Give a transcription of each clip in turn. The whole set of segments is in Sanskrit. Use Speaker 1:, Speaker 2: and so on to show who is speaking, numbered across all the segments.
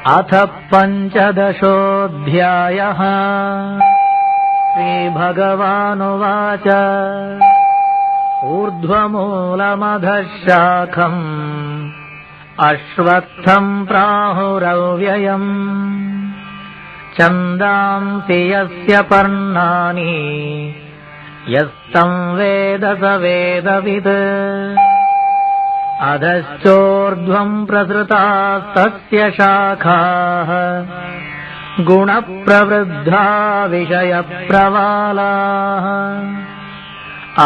Speaker 1: अथ पञ्चदशोऽध्यायः। श्रीभगवानुवाच ऊर्ध्वमूलमधः शाखम् अश्वत्थम् प्राहुरव्ययम् छन्दांसि यस्य पर्णानि यस्तं वेद स वेदवित् अधश्चोर्ध्वम् प्रसृतास्तस्य शाखाः गुणप्रवृद्धा विषयप्रवालाः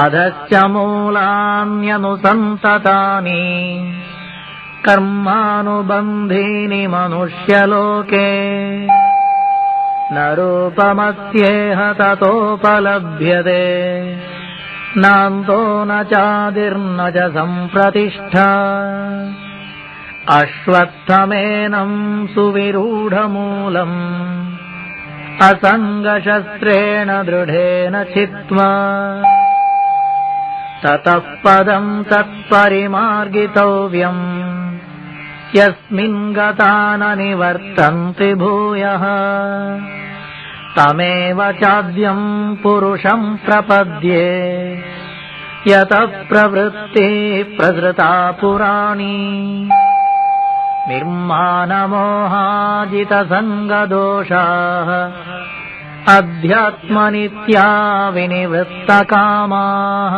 Speaker 1: अधश्च मूलान्यनुसन्ततानि कर्मानुबन्धीनि मनुष्यलोके न रूपमस्येह ततोपलभ्यते नान्तो न चादिर्न च सम्प्रतिष्ठा अश्वत्थमेनं सुविरूढमूलम् असङ्गशस्त्रेण दृढेन छित्त्वा ततः पदं तत्परिमार्गितव्यम् यस्मिन् गता न निवर्तन्ति भूयः तमेव चाद्यम् पुरुषम् प्रपद्ये यतः प्रवृत्तिः प्रसृता पुराणी निर्मानमोहाजितसङ्गदोषाः अध्यात्मनित्या विनिवृत्तकामाः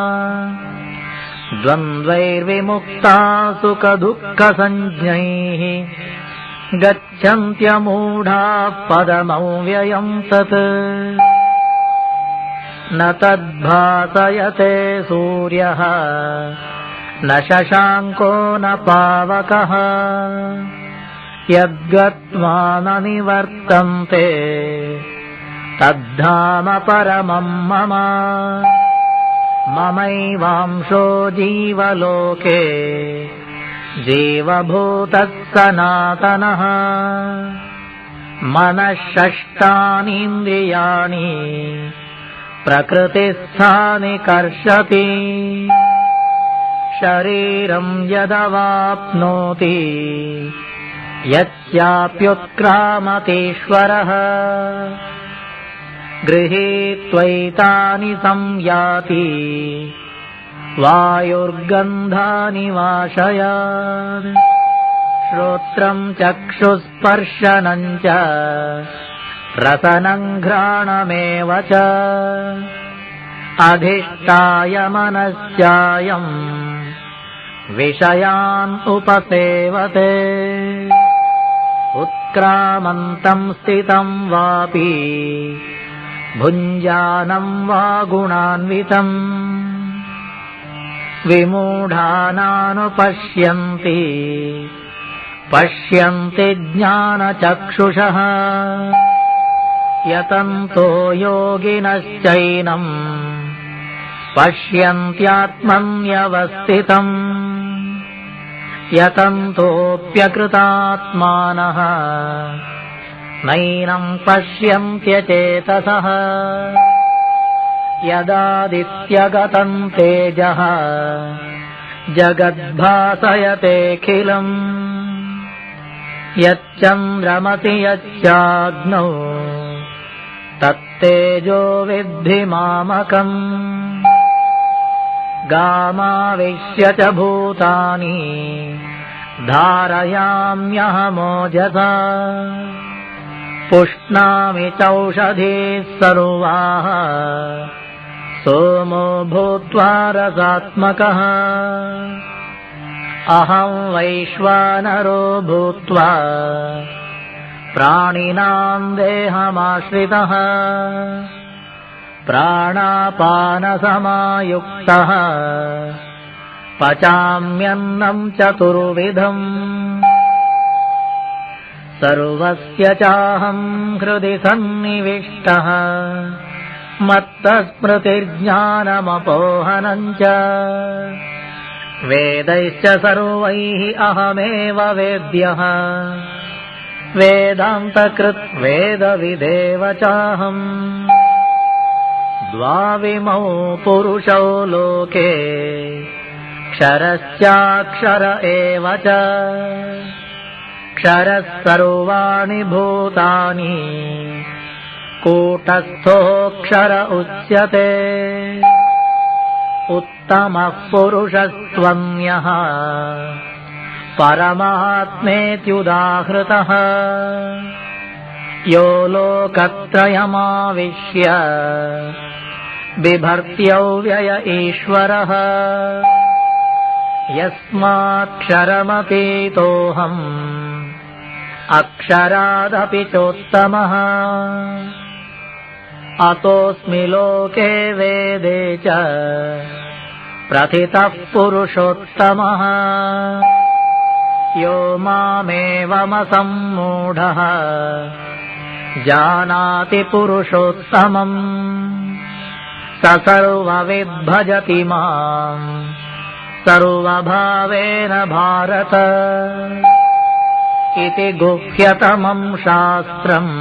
Speaker 1: द्वन्द्वैर्विमुक्ता सुखदुःखसञ्ज्ञैः गच्छन्त्यमूढाः पदमव्ययम् तत् न तद्भासयते सूर्यः न शशाङ्को न पावकः यद्गत्वा न निवर्तन्ते तद्धाम परमं मम ममैवांशो जीवलोके जीवभूतः सनातनः मनः षष्ठानीन्द्रियाणि प्रकृतिस्थानि कर्षति शरीरं यदवाप्नोति यच्चाप्युत्क्रामतीश्वरः गृहीत्वैतानि संयाति वायुर्गन्धानि वाशयात् श्रोत्रं चक्षुस्पर्शनं च रसनं घ्राणमेव च अधिष्ठाय मनश्चायं विषयान् उपसेवते उत्क्रामन्तं स्थितं वापि भुञ्जानं वा गुणान्वितम् विमूढानानुपश्यन्ति पश्यन्ति ज्ञानचक्षुषः यतन्तो योगिनश्चैनम् पश्यन्त्यात्मन्यवस्थितम् यतन्तोऽप्यकृतात्मानः नैनं पश्यन्त्यचेतसः यदादित्यगतं तेजः जगद्भासयतेऽखिलम् यच्चन्द्रमसि यच्चाग्नौ तत्तेजो विद्धि मामकम् गामाविश्य च भूतानि धारयाम्यहमोजसा पुष्णामि चौषधीः सर्वाः सोमो भूत्वा रसात्मकः अहं वैश्वानरो भूत्वा प्राणिनां देहमाश्रितः प्राणापानसमायुक्तः पचाम्यन्नं चतुर्विधम् सर्वस्य चाहं हृदि सन्निविष्टः मत्तः स्मृतिर्ज्ञानमपोहनं च वेदैश्च सर्वैः अहमेव वेद्यः वेदान्तकृत् वेदविदेव चाहम् द्वाविमौ पुरुषौ लोके क्षरश्चाक्षर एव च क्षरः सर्वाणि भूतानि कूटस्थोऽक्षर उच्यते उत्तमः पुरुषस्त्वन्यः परमात्मेत्युदाहृतः यो लोकत्रयमाविश्य बिभर्त्यव्यय ईश्वरः यस्माक्षरमतीतोऽहम् अक्षरादपि चोत्तमः अतोऽस्मि लोके वेदे च प्रथितः पुरुषोत्तमः यो मामेवमसम्मूढः जानाति पुरुषोत्तमम् स सर्वविद्भजति माम् सर्वभावेन भारत इति गुह्यतमम् शास्त्रम्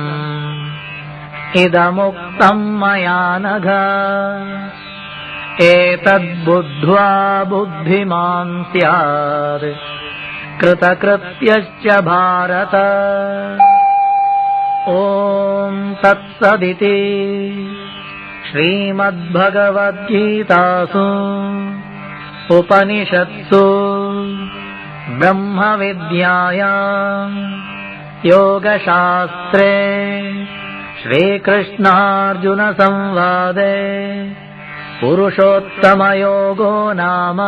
Speaker 1: इदमुक्तम् मया नघ एतद्बुद्ध्वा बुद्धिमान् स्यात् कृतकृत्यश्च भारत ॐ तत्सदिति श्रीमद्भगवद्गीतासु उपनिषत्सु ब्रह्मविद्यायाम् योगशास्त्रे श्रीकृष्णार्जुनसंवादे पुरुषोत्तमयोगो नाम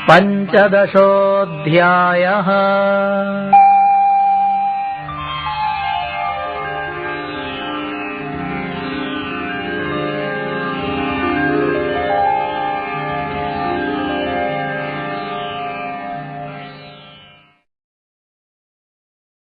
Speaker 1: 15 अध्यायः।